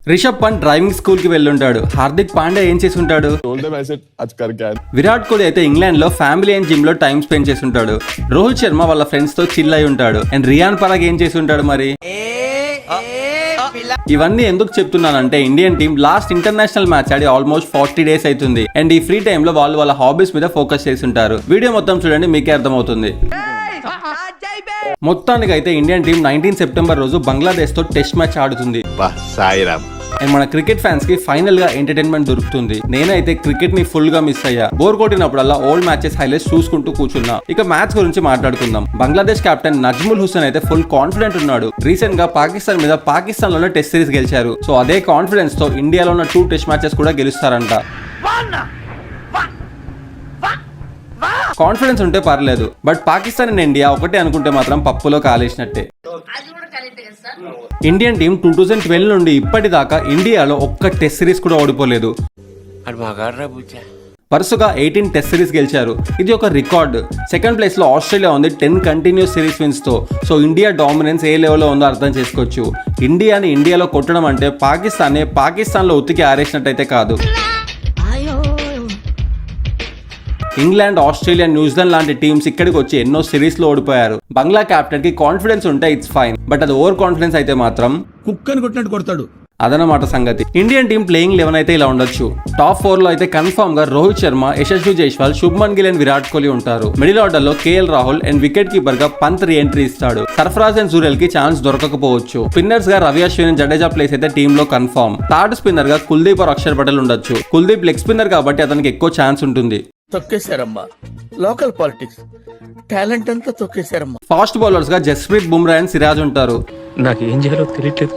Rishabh Pant driving school కి వెళ్ళుంటాడు. హార్దిక్ పాండ్యా ఏం చేసి ఉంటాడు? విరాట్ కోహ్లీ అయితే ఇంగ్లాండ్ లో ఫ్యామిలీ అండ్ జిమ్ లో టైం స్పెండ్ చేసి ఉంటాడు. రోహిత్ శర్మ వాళ్ళ ఫ్రెండ్స్ తో చిల్ అయి ఉంటాడు. అండ్ రియాన్ పరాగ్ ఏం చేసి ఉంటాడు మరి? ఇవన్నీ ఎందుకు చెప్తున్నానంటే Indian team last international match ఆడి ఆల్మోస్ట్ 40 days అవుతుంది. అండ్ ఈ ఫ్రీ టైమ్ లో వాళ్ళు వాళ్ళ హాబీస్ మీద ఫోకస్ చేసి ఉంటారు. వీడియో మొత్తం చూడండి, మీకే అర్థమవుతుంది. మొత్తానికి అయితే ఇండియన్ టీం 19 సెప్టెంబర్ రోజు బంగ్లాదేశ్ తో టెస్ట్ మ్యాచ్ ఆడుతుంది. అండ్ మన క్రికెట్ ఫ్యాన్స్ కి ఫైనల్ గా ఎంటర్టైన్మెంట్ దొరుకుతుంది. నేనైతే క్రికెట్ ని ఫుల్ గా మిస్ అయ్యా. బోర్ కొట్టినప్పుడల్లా ఓల్డ్ మ్యాచెస్ హైలైట్స్ చూసుకుంటూ కూర్చున్నా. ఇక మ్యాచ్ గురించి మాట్లాడుకుందాం. బంగ్లాదేశ్ కెప్టెన్ నజ్ముల్ హుసేన్ అయితే ఫుల్ కాన్ఫిడెంట్ ఉన్నాడు. రీసెంట్ గా పాకిస్తాన్ మీద పాకిస్తాన్ లోనే టెస్ట్ సిరీస్ గెలిచారు. సో అదే కాన్ఫిడెన్స్ తో ఇండియాలో ఉన్న 2 టెస్ట్ మ్యాచెస్ కూడా గెలుస్తారంట. కాన్ఫిడెన్స్ ఉంటే పర్లేదు, బట్ పాకిస్తాన్ అండ్ ఇండియా ఒకటే అనుకుంటే మాత్రం పప్పులో కాలేసినట్టే. ఇండియన్ టీం 2012 నుండి ఇప్పటిదాకా ఇండియాలో ఒక్క టెస్ట్ సిరీస్ కూడా ఓడిపోలేదు. వరుసగా 18 టెస్ట్ సిరీస్ గెలిచారు. ఇది ఒక రికార్డ్. సెకండ్ ప్లేస్ లో ఆస్ట్రేలియా ఉంది 10 కంటిన్యూస్ సిరీస్ విన్స్ తో. సో ఇండియా డామినెన్స్ ఏ లెవెల్లో ఉందో అర్థం చేసుకోవచ్చు. ఇండియాని ఇండియాలో కొట్టడం అంటే పాకిస్తాన్ లో ఉతికి ఆరేసినట్టయితే కాదు. ఇంగ్లాండ్, ఆస్ట్రేలియా, న్యూజిలాండ్ లాంటి టీమ్స్ ఇక్కడికి వచ్చి ఎన్నో సిరీస్ లో ఓడిపోయారు. బంగ్లా కెప్టెన్ కి కాన్ఫిడెన్స్ ఉంటే ఇట్స్ ఫైన్, బట్ అది ఓవర్ కాన్ఫిడెన్స్ అయితే మాత్రం కుక్కని కొట్టినట్టు కొడతాడు. అదనమాట సంగతి. ఇండియన్ టీం ప్లేయింగ్ 11 అయితే ఇలా ఉండొచ్చు. టాప్ 4 లో అయితే కన్ఫర్మ్ గా రోహిత్ శర్మ, యశస్వి జైస్వాల్, శుభ్మన్ గిల్ అండ్ విరాట్ కోహ్లీ ఉంటారు. మిడిల్ ఆర్డర్ లో KL Rahul and wicket keeper గా పంత్ రీ ఎంట్రీ ఇస్తాడు. సర్ఫరాజ్ అండ్ సూర్యల్ కి ఛాన్స్ దొరకకపోవచ్చు. స్పిన్నర్స్ గా రవి అశ్విన్, జడేజా ప్లేస్ అయితే టీమ్ లో కన్ఫర్మ్. థర్డ్ స్పిన్నర్ గా కుల్దీప్ ఆర్ అక్షర్ పటేల్ ఉండొచ్చు. కుల్దీప్ లెగ్ స్పిన్నర్ కాబట్టి అతనికి ఎక్కువ ఛాన్స్ ఉంటుంది. తొక్కేశారమ్మా లోకల్ పాలిటిక్స్, టాలెంట్ అంతా తొక్కేశారమ్మా. ఫాస్ట్ బౌలర్స్ గా జస్ప్రీత్ బుమ్రా అండ్ సిరాజ్ ఉంటారు. నాకు ఏం చేయాలో తెలియట్లేదు.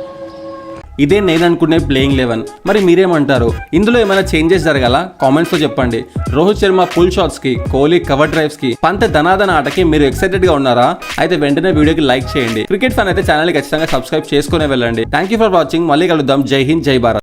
ఇదే నేను అనుకునే ప్లేయింగ్ 11. మరి మీరేమంటారు? ఇందులో ఏమైనా చేంజెస్ జరగాల? కామెంట్స్ లో చెప్పండి. రోహిత్ శర్మ పుల్ షాట్స్ కి, కోహ్లీ కవర్ డ్రైవ్స్ కి, పంత్ ధనాధన ఆటకి మీరు ఎక్సైటెడ్ గా ఉన్నారా? అయితే వెంటనే వీడియోకి లైక్ చేయండి. క్రికెట్ ఫ్యాన్ అయితే ఛానల్ కి ఖచ్చితంగా సబ్స్క్రైబ్ చేసుకునే వెళ్ళండి. Thank you for watching. మళ్ళీ కలుద్దాం. జై హింద్, జై భారత్.